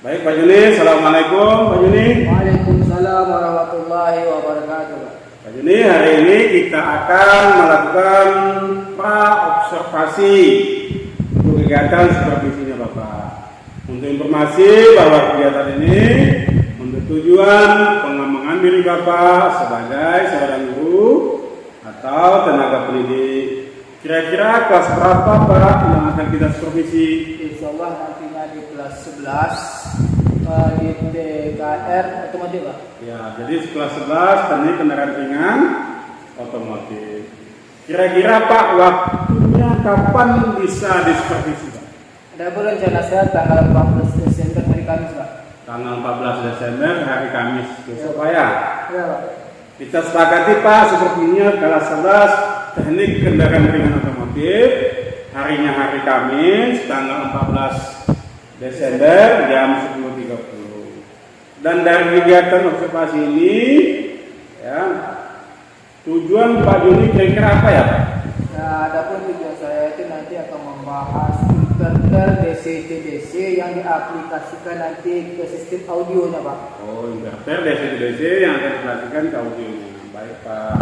Baik Pak Juni, Assalamualaikum Pak Juni. Waalaikumsalam warahmatullahi wabarakatuh. Pak Juni, hari ini kita akan melakukan pra-observasi untuk kegiatan supervisinya Bapak. Untuk informasi bahwa kegiatan ini untuk tujuan pengembangan diri Bapak sebagai seorang guru atau tenaga pendidik. Kira-kira kelas berapa Pak yang akan kita supervisi? Insya Allah nantinya di kelas 11 di TKR otomotif Pak. Ya, jadi kelas 11 teknik kendaraan ringan otomotif. Kira-kira Pak waktunya kapan bisa disupervisi Pak? Ada pun rencana saya tanggal 14 Desember hari Kamis Pak. Tanggal 14 Desember hari Kamis besok Pak ya? Ya Pak. Kita sepakati Pak sepertinya kelas 11 teknik kendaraan ringan otomotif. Harinya hari Kamis tanggal 14 Desember jam 10.30. Dan dari kegiatan observasi ini ya, tujuan Pak Juni kira-kira apa ya Pak? Nah, adapun tujuan saya itu nanti akan membahas inverter DC-DC yang diaplikasikan nanti ke sistem audionya Pak. Oh, inverter DC-DC yang akan diaplikasikan ke audionya. Baik Pak.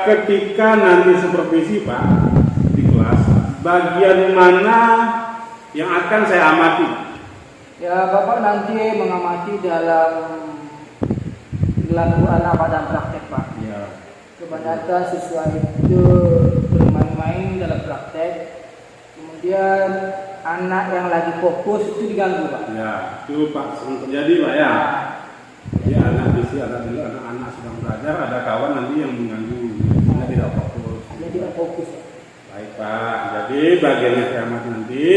Ketika nanti supervisi Pak di kelas, bagian mana yang akan saya amati? Ya Bapak nanti mengamati dalam dilakukan apa dan praktek Pak. Ya. Kebanyakan siswa itu bermain-main dalam praktek, kemudian anak yang lagi fokus itu diganggu Pak. Ya, itu Pak sering terjadi Pak ya. Jadi anak-anak sedang belajar, ada kawan nanti yang mengganggu, dia tidak fokus. Dia tidak fokus Pak. Baik Pak, jadi bagiannya saya amati nanti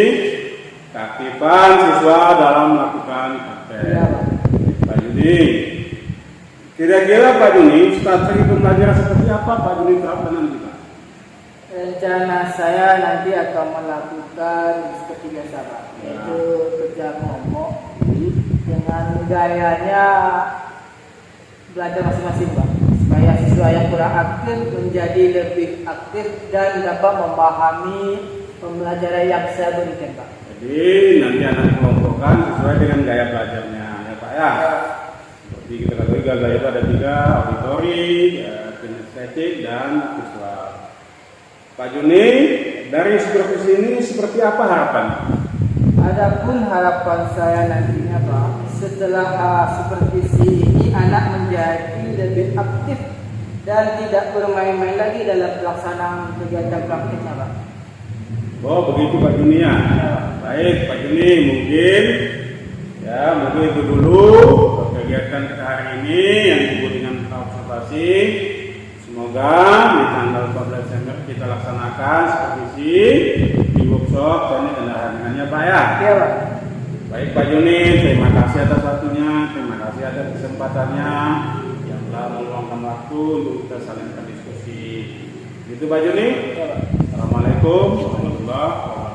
keaktifan siswa dalam melakukan praktek. Ya Pak. Pak Juni, kira-kira Pak Juni, strategi pembelajaran seperti apa Pak Juni terapkan nanti Pak? Rencana saya nanti akan melakukan seperti biasa Pak, yaitu kerja kelompok dengan gayanya belajar masing-masing Pak, supaya siswa yang kurang aktif menjadi lebih aktif dan dapat memahami pembelajaran yang saya berikan Pak. Jadi nanti anak dikelompokkan sesuai dengan gaya belajarnya ya Pak ya. Seperti kita ketahui gaya itu ada 3, auditori, kinestetik dan visual. Pak Juni, dari supervisi ini seperti apa harapannya? Adapun harapan saya nantinya Pak, setelah supervisi ini anak menjadi lebih aktif dan tidak bermain-main lagi dalam pelaksanaan kegiatan praktiknya Pak. Oh begitu Pak Juni ya. Baik Pak Juni, mungkin itu dulu kegiatan kita hari ini yang disebut dengan observasi. Semoga di tanggal 14 Desember kita laksanakan supervisi di workshop teknik kendaraan ringannya Pak ya. Iya Pak. Baik Pak Juni, terima kasih atas waktunya, terima kasih atas kesempatannya yang telah meluangkan waktu untuk kita saling berdiskusi. Gitu Pak Juni. Iya Pak. Assalamualaikum warahmatullahi wabarakatuh.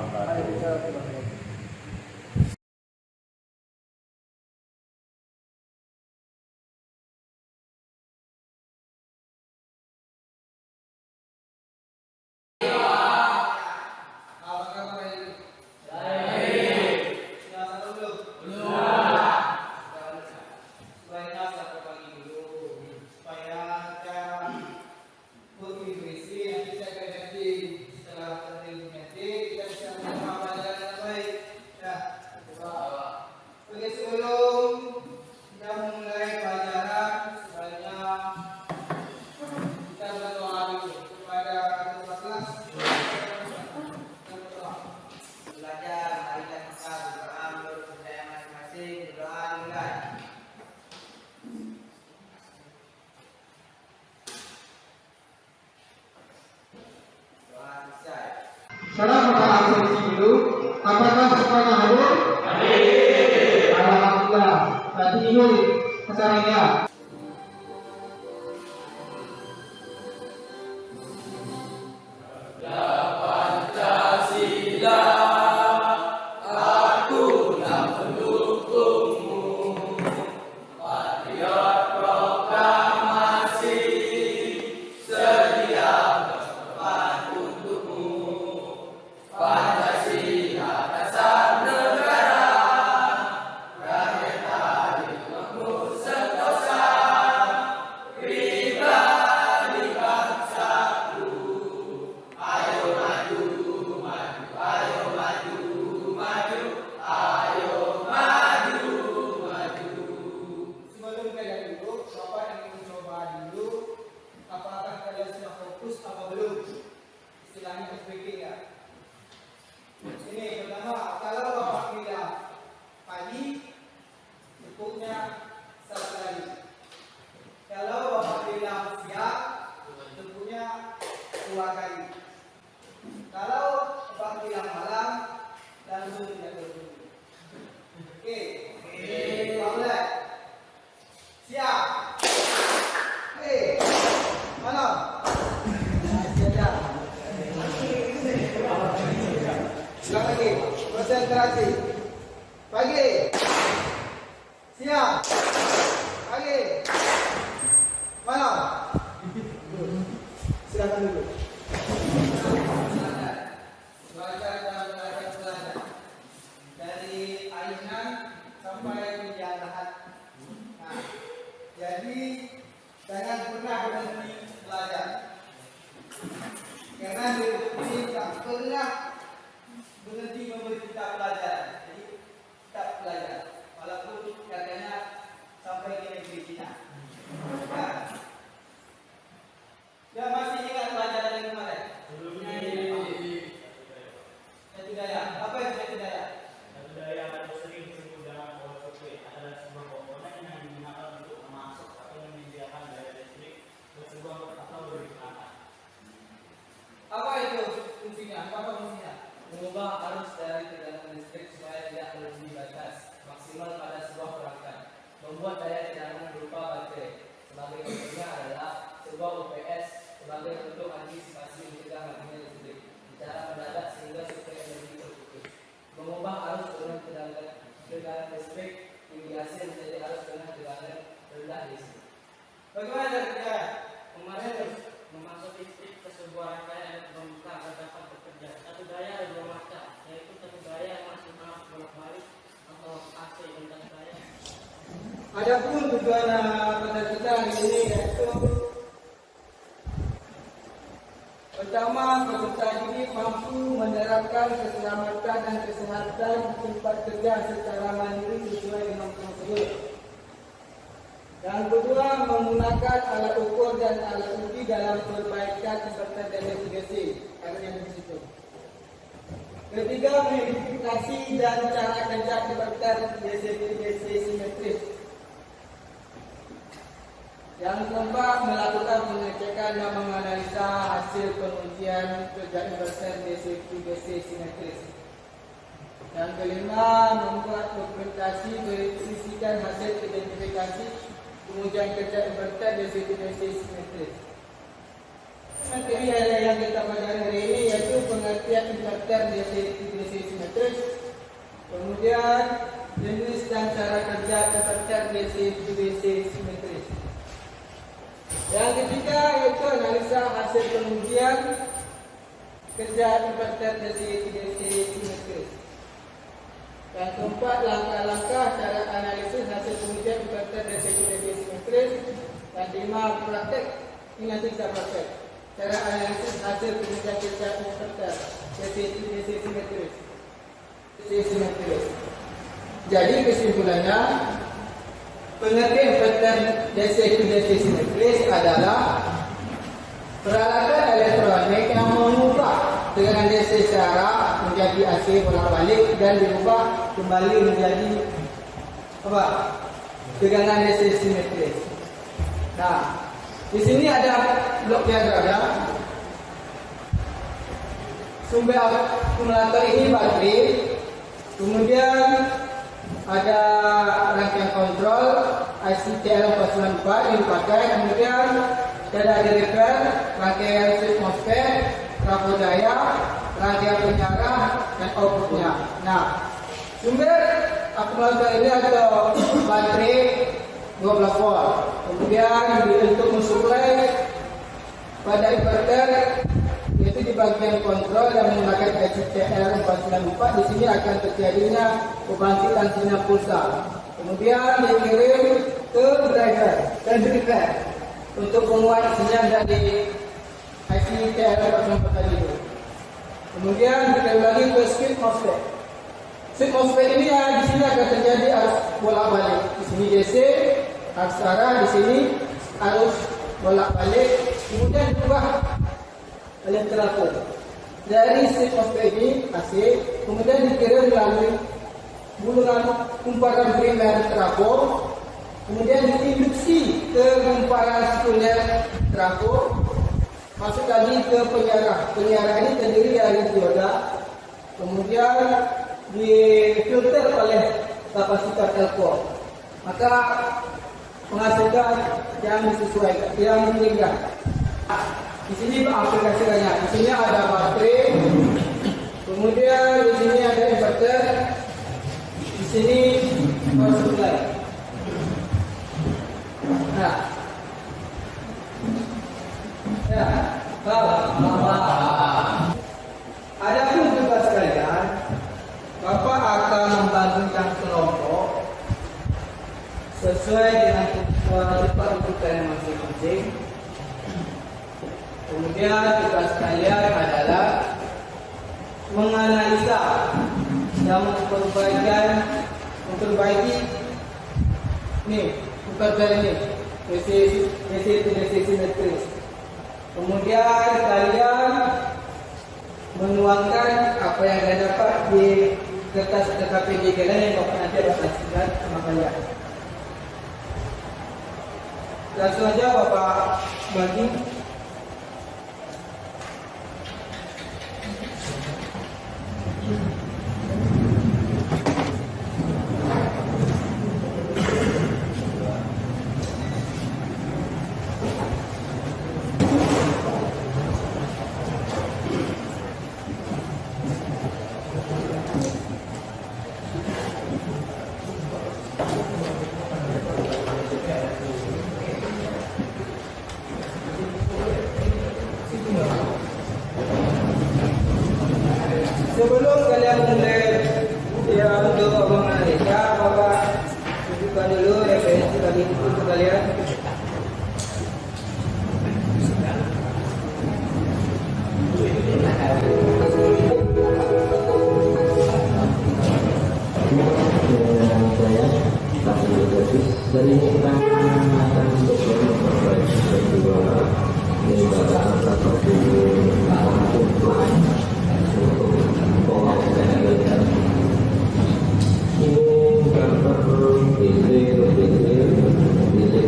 Sekarang kita akan dulu. Apakah semuanya hadir? Hadir. Alhamdulillah. Tadi ini acaranya. Pancasila dasar negara. konsentrasi. Pagi, siang, pagi, malam. Silakan dulu. Belajar dan belajar dari ayunan sampai ujian lahat. Nah, jadi jangan pernah berhenti belajar. Karena di tak pernah berhenti memberi kita pelajaran. Jadi kita belajar, walaupun katanya sampai ke negeri Cina. Nah, ya masih ingat pelajaran yang kemarin? Sebelumnya Satu daya. Apa itu satu daya? Satu daya atau sering disebut dalam OSP adalah sebuah komponen yang digunakan untuk memasok atau menyediakan daya listrik ke sebuah atau peralatan. Apa itu fungsinya? Apa fungsinya? Mengubah arus dari tegangan listrik supaya tidak melebihi batas maksimal pada sebuah perangkat. Membuat daya tegangan berupa baterai. Sebagai contohnya adalah sebuah UPS sebagai bentuk antisipasi mencegah matinya listrik secara mendadak sehingga suplai energi terputus. Mengubah arus dengan tegangan listrik tinggi AC menjadi arus dengan tegangan rendah DC. Bagaimana caranya? Kemarin memasuk listrik ke sebuah rangkaian elektronika agar dapat bekerja. Satu daya ada dua macam, yaitu satu daya yang masih harus bolak-balik atau AC dan satu daya. Adapun tujuan pada kita hari ini yaitu pertama, peserta didik mampu menerapkan keselamatan dan kesehatan di tempat kerja secara mandiri sesuai dengan prosedur. Yang kedua, menggunakan alat ukur dan alat uji dalam perbaikan serta delegasi. Ada yang di situ. Ketiga, mengidentifikasi dan cara kerja konverter DC simetris. Yang keempat, melakukan pengecekan dan menganalisa hasil pengujian kerja inverter DC simetris. Yang kelima, membuat dokumentasi berisikan hasil identifikasi pengujian kerja inverter DC simetris. Materi yang kita pelajari hari ini yaitu pengertian inverter DC simetris, kemudian jenis dan cara kerja inverter DC simetris. Yang ketiga yaitu analisa hasil pengujian kerja inverter DC simetris. Yang keempat, langkah-langkah cara analisis hasil pengujian inverter DC simetris. Yang kelima, praktek. Ini nanti kita praktek. Cara analisis hasil pengujian kerja inverter DC simetris. Jadi kesimpulannya, pengertian inverter DC simetris adalah peralatan elektronik yang mengubah tegangan DC secara menjadi AC bolak-balik dan diubah kembali menjadi apa? Tegangan DC simetris. Nah, di sini ada blok diagram ya. Sumber akumulator ini baterai, kemudian ada rangkaian kontrol IC TL494 yang dipakai, kemudian ada deriver, rangkaian switch MOSFET, trafo daya, rangkaian penjara dan outputnya. Nah, sumber akumulator ini ada baterai 12 volt, kemudian untuk mensuplai pada inverter yaitu di bagian kontrol yang menggunakan ICTL494. Di sini akan terjadinya pembangkitan sinyal pulsa, kemudian dikirim ke driver dan deriver untuk penguat sinyal dari ICTL494 tadi. Kemudian dikirim lagi ke switch MOSFET. Switch MOSFET ini di sini akan terjadi arus bolak-balik. Di sini DC, arus arah, di sini arus bolak-balik, kemudian berubah oleh trafo. Dari switch MOSFET ini AC, kemudian dikirim melalui buluran kumparan primer trafo, kemudian diinduksi ke kumparan sekunder trafo, masuk lagi ke penyiaran. Penyiaran ini terdiri dari dioda, kemudian difilter oleh kapasitor telepon, maka menghasilkan yang disesuaikan, yang meninggal. Di sini aplikasinya, di sini ada baterai, kemudian Kemudian di sini ada inverter. Di sini power supply. Nah, ya, adapun tugas kalian, Bapak akan membagikan kelompok sesuai dengan tempat duduk kalian masing-masing. Kemudian tugas kalian adalah menganalisa dan memperbaiki nih pekerjaan ini resesi metris. Kemudian kalian menuangkan apa yang kalian dapat di kertas KPG kalian yang Bapak nanti akan saksikan sama kalian. Langsung aja Bapak bagi. Sebelum kalian mulai untuk menganalisa, Bapak tunjukkan dulu referensi bagi untuk kalian. Dari akan untuk memperbaiki kedua penyebaran ataupun kumpulan untuk pengawasan ini gambar DC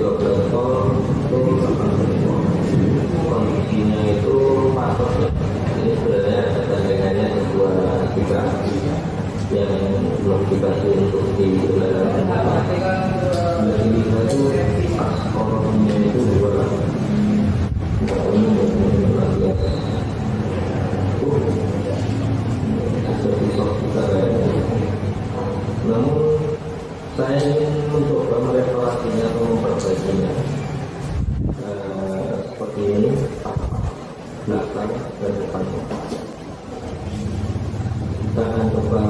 12 volt itu kondisinya itu patok. Ini sebenarnya ketenangannya sebuah aplikasi yang belum dikasih untuk di kendaraan. Jadi kita itu pas kolomnya itu dua ini bagian seperti soft kita kayaknya. Namun saya ingin mencoba mereparasinya atau memperbaikinya seperti ini, belakang dan depan. Kita akan coba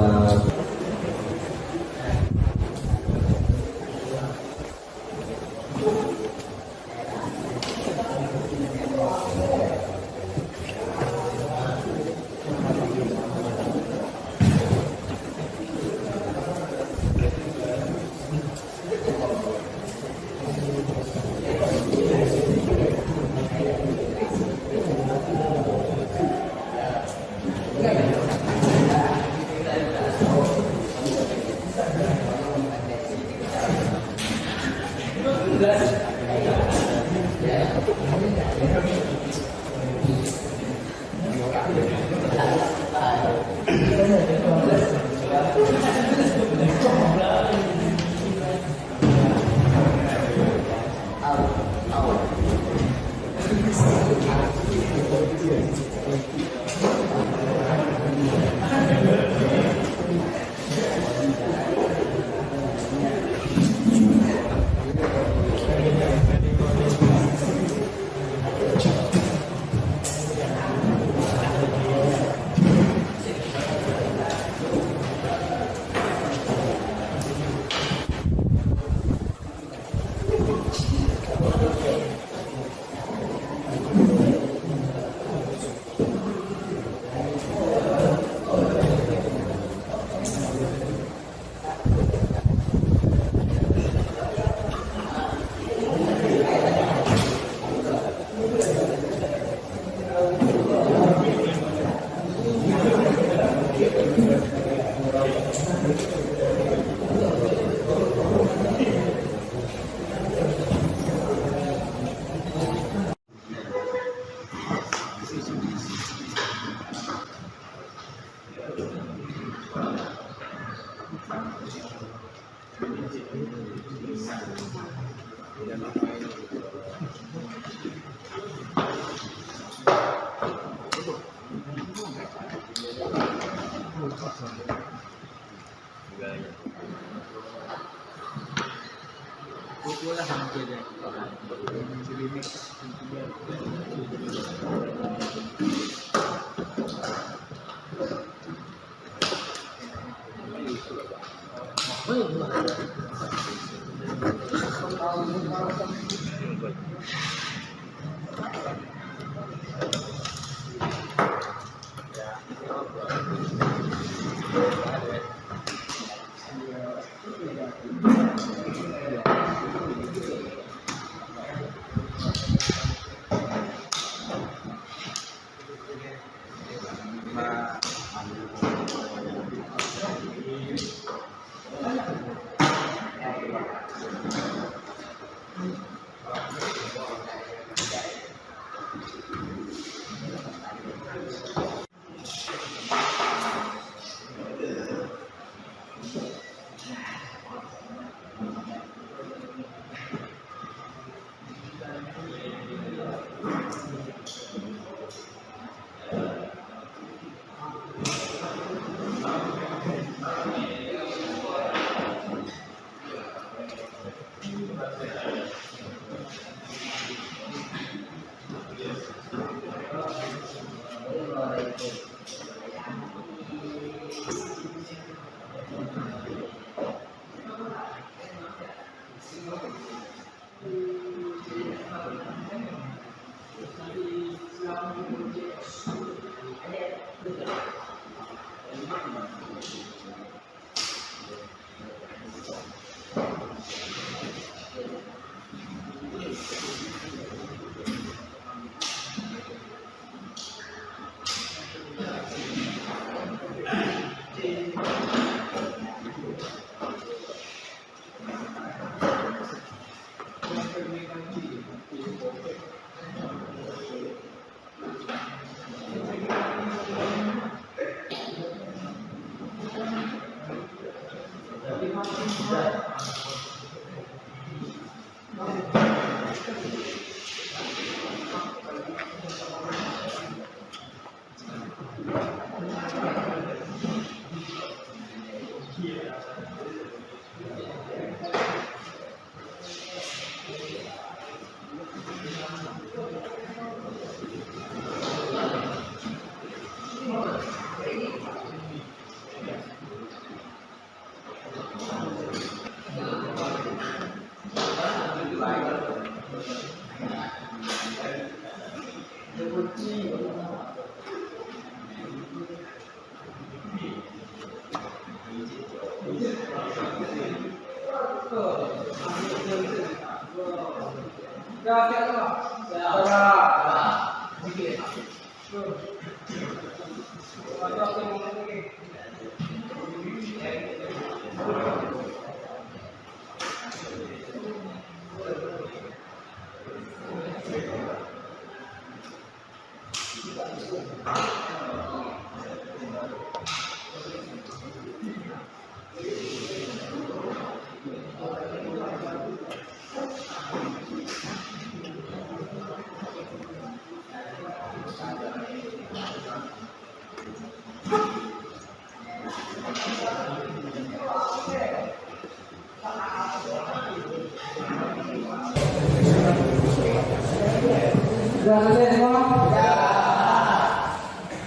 Sudah selesai semua? Ya.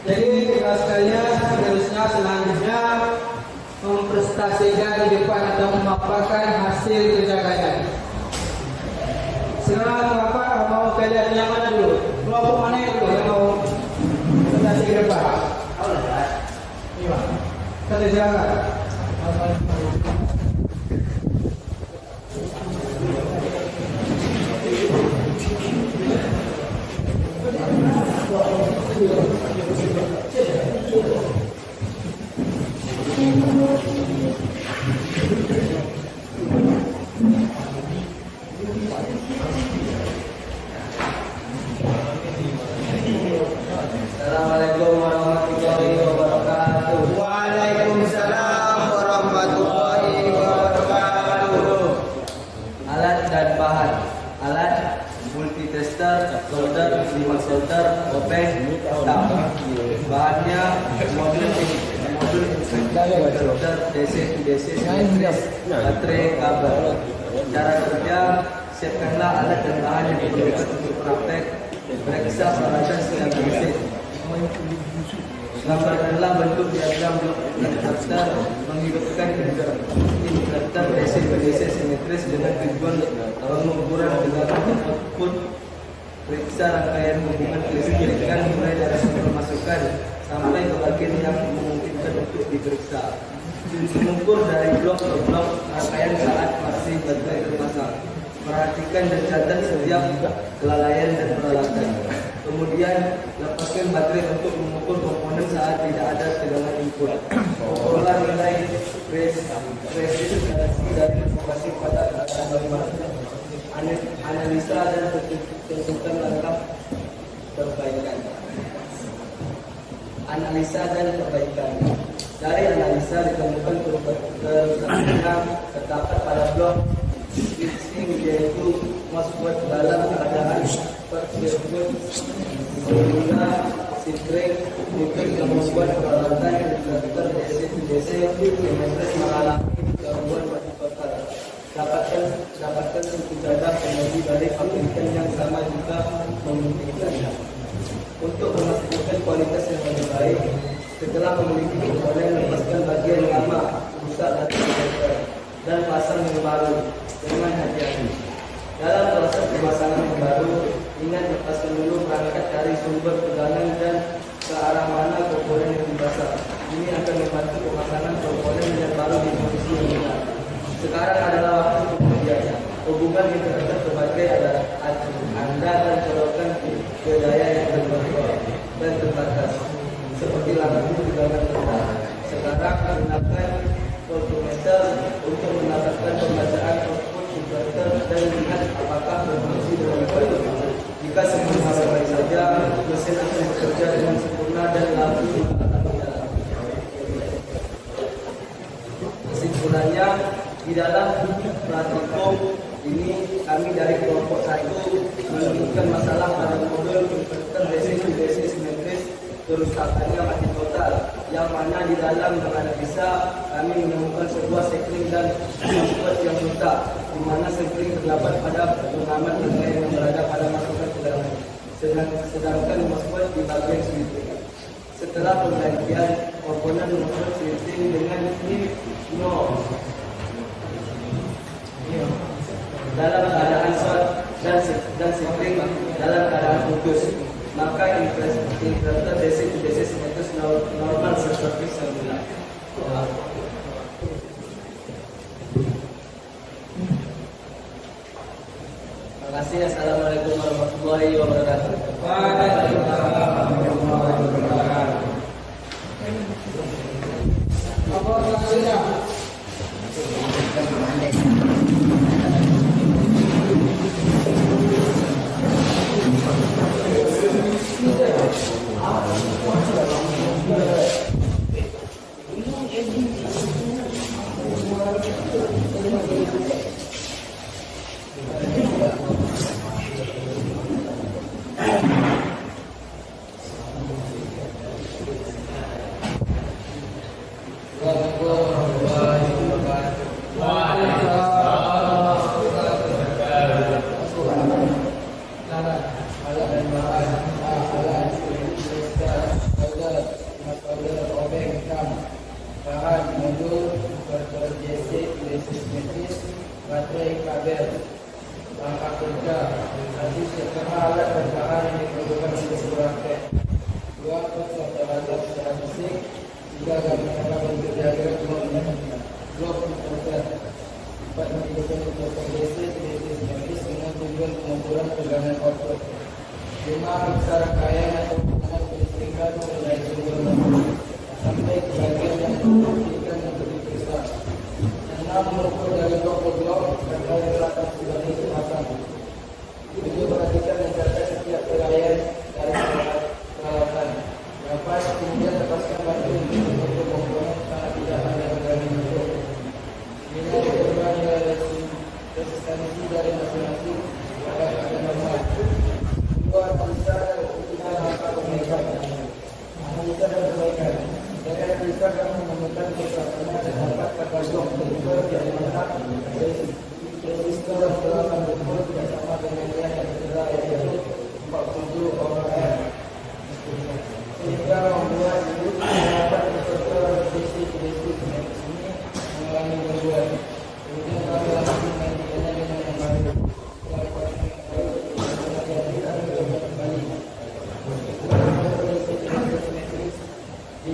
Jadi kelas kalian seterusnya selanjutnya mempresentasikan di depan atau memaparkan hasil kerja kalian. Sekarang Bapak mau kalian yang mana dulu? Kelompok mana yang dulu yang mau presentasi ke depan? Iya. Kita jalan. Assalamualaikum warahmatullahi wabarakatuh. Waalaikumsalam warahmatullahi wabarakatuh. Alat dan bahan. Alat multitester, solder, remote solder, open, tap. Bahannya modul solder, DC to DC, baterai, kabel. Cara kerja Siapkanlah alat dan bahan yang diperlukan untuk praktek. Periksa peralatan secara fisik. Gambarkanlah bentuk diagram blok dan daftar menghidupkan daftar DC simetris dengan tujuan pengukuran tegangan output. Periksa rangkaian hubungan kelistrikan mulai dari sumber masukan sampai ke bagian yang memungkinkan untuk diperiksa. Mengukur dari blok ke blok rangkaian saat masih baterai terpasang. Perhatikan dan catat setiap kelalaian dan peralatan. Kemudian lepaskan baterai untuk mengukur komponen saat tidak ada tegangan input. Ukurlah nilai resistasi dari informasi pada analisa dan tentukan langkah perbaikan. Analisa dan perbaikan. Dari analisa ditemukan kerusakan terdapat pada blok switching, yaitu mosfet dalam keadaan tersebut sehingga shifting yang membuat peralatan daftar DC simetris mengalami gangguan mati total. Dapatkan suku cadang energi dari pabrikan yang sama juga memungkinkan. Untuk memastikan kualitas yang lebih baik, setelah memiliki komponen, lepaskan bagian lama, rusak dan pasang yang baru dengan hati-hati. Dalam proses pemasangan yang baru, ingat lepaskan dulu perangkat dari sumber tegangan dan ke arah mana komponen yang dipasang. Ini akan membantu pemasangan komponen yang baru di posisi yang benar. Sekarang adalah waktu pengujiannya. Hubungan yang terbaik adalah Anda dan colokkan ke daya yang dan terbatas, seperti lampu tegangan rendah. Sekarang gunakan voltmeter untuk mendapatkan pembacaan output inverter dan lihat apakah berfungsi dengan baik. Jika semua baik saja, mesin akan bekerja dengan sempurna dan lampu juga akan menyala. Kesimpulannya, di dalam praktikum ini kami dari kelompok 1 menemukan masalah pada modul inverter DC simetris kerusakannya mati total, yang mana di dalam menganalisa kami menemukan sebuah sekling dan mosfet yang rusak, di mana sekling terdapat pada pengaman terkait yang berada pada masukan tegangan, sedangkan mosfet di bagian switching. Setelah penggantian komponen mosfet switching dengan no dalam keadaan short dan sekling dalam keadaan putus, maka inverter DC simetris normal seperti semula. Terima kasih. Assalamualaikum warahmatullahi wabarakatuh. Waalaikumsalam warahmatullahi wabarakatuh. Apa maksudnya? baterai kabel, langkah kerja, nanti setengah alat dan bahan yang diperlukan untuk praktek. 2. Contoh batas secara fisik. 3. Gambar bentuk diagram blok inverter. 4. Menentukan inverter DC simetris dengan tujuan pengukuran tegangan output. 5. Periksa rangkaian atau hubungan kelistrikan mulai sumber sampai ke bagian yang memungkinkan untuk diperiksa. 6. Mengukur dari blok ke blok dan dari belakang sudah dipasang. 7. Perhatikan dan catat setiap kelalaian dari peralatan. 8. Kemudian lepaskan batu untuk komponen karena tidak ada gangguan bentuk. 5. Perlukan nilai resistansi dari masing-masing pada keadaan normal. 2. Analisa dan keputusan langkah perbaikan. Analisa dan perbaikan. Dari analisa kami menemukan kerusakannya terdapat pada blok yang mana resistor telah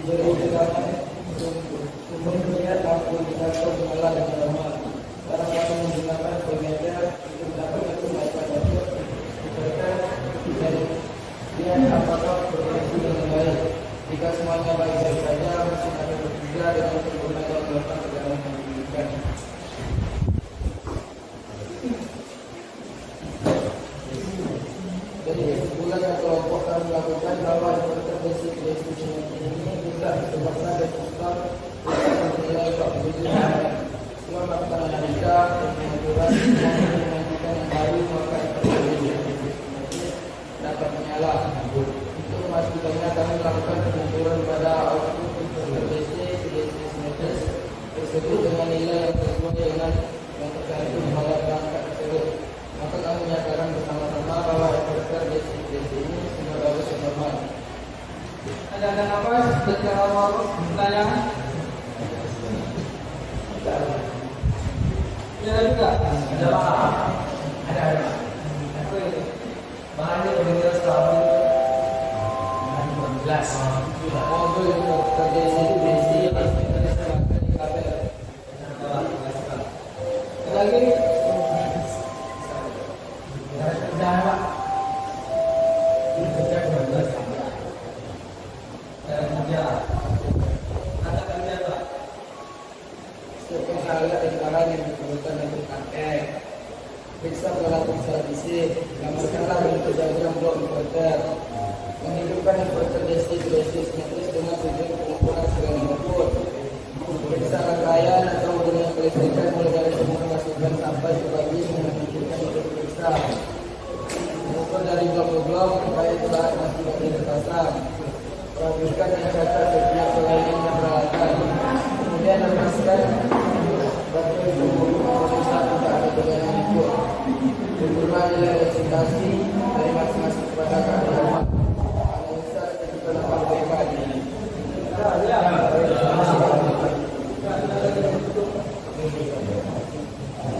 diberi tegangan sumber niat mampu indikator pengelola dan normal. Barang siapa menggunakan pengajar untuk mendapatkan kebaikan dapat diberikan dari dia apakah berfungsi dengan baik. Jika semuanya baik-baik saja, mesti ada bertiga dengan sempurna dan melakukan dalam pendidikan. Jadi kesimpulan yang kelompok kami lakukan bahwa intervensi ini bisa disebabkan dan susah menilai keputusan setelah melakukan analisa dan pengaturan menentukan yang baru maka intervensi dapat menyala. Untuk memastikannya kami melakukan pengukuran pada output DC tersebut dengan nilai yang sesuai dengan yang tercantum pada perangkat tersebut. Maka kami menyatakan bersama-sama bahwa inverter DC ini sudah bagus dan normal. Ada apa? Setelah awal pertanyaan. Ada juga. Ada apa? Ada. Apa itu? Bahannya berbeda sekali. Bahan 15. Mobil inverter DC pasti terserahkan di kabel. Lagi. Periksa peralatan servis, gambarkanlah bentuk diagram blok inverter. Menghidupkan inverter DC simetris dengan tujuan pengukuran segala input. Periksa rangkaian atau hubungan kelistrikan mulai dari sumber masukan sampai ke bagian yang memungkinkan untuk diperiksa. Mengukur dari blok ke blok baik saat masih bagian terpasang. Perhatikan dan catat setiap kelainan peralatan. Kemudian lepaskan bagian pemirsa tidak ada dengan input. Tentukan nilai resitasi dari masing-masing kepada keadaan. Analisa ketika dapat berikan.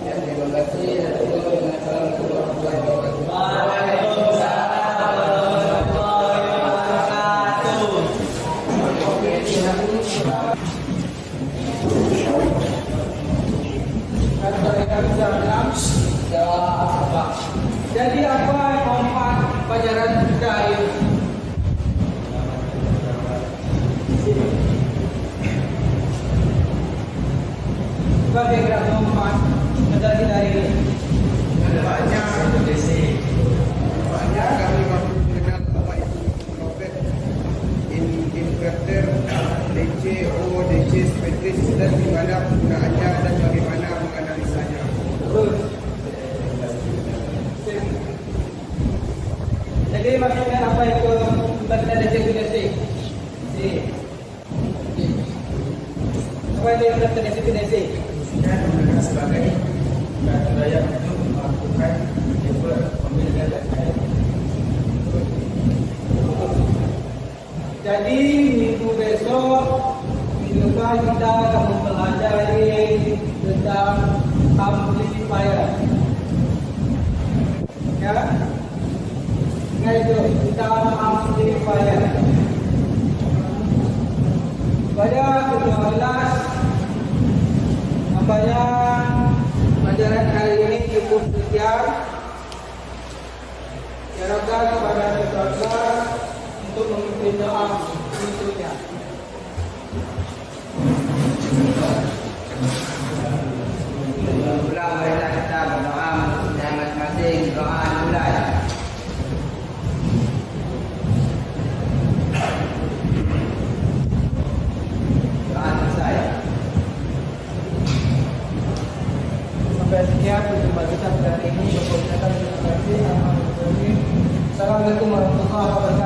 Terima kasih dan assalamualaikum warahmatullahi wabarakatuh. Jadi apa manfaat pelajaran kita ini? Bagaimana manfaat dari ini? Banyak kami mampu mengenal apa itu profit inverter, DCO, DC simetris dan di mana penggunaannya dan bagaimana menganalisanya. Jadi maksudnya apa itu inverter DC DC? Apa itu inverter DC DC? Dan menggunakan sebagai daya untuk melakukan pemilihan daya. Jadi minggu besok minggu depan kita akan mempelajari tentang amplifier. Ya, itu tentang amplifier. Pada kedua kelas nampaknya pelajaran hari ini cukup sekian. Diharapkan kepada kedua kelas untuk memimpin doa berikutnya. Ulang marilah kita berdoa dan masing-masing doa mulai. Doa selesai. Sampai sekian perjumpaan kita hari ini. Assalamualaikum warahmatullahi wabarakatuh.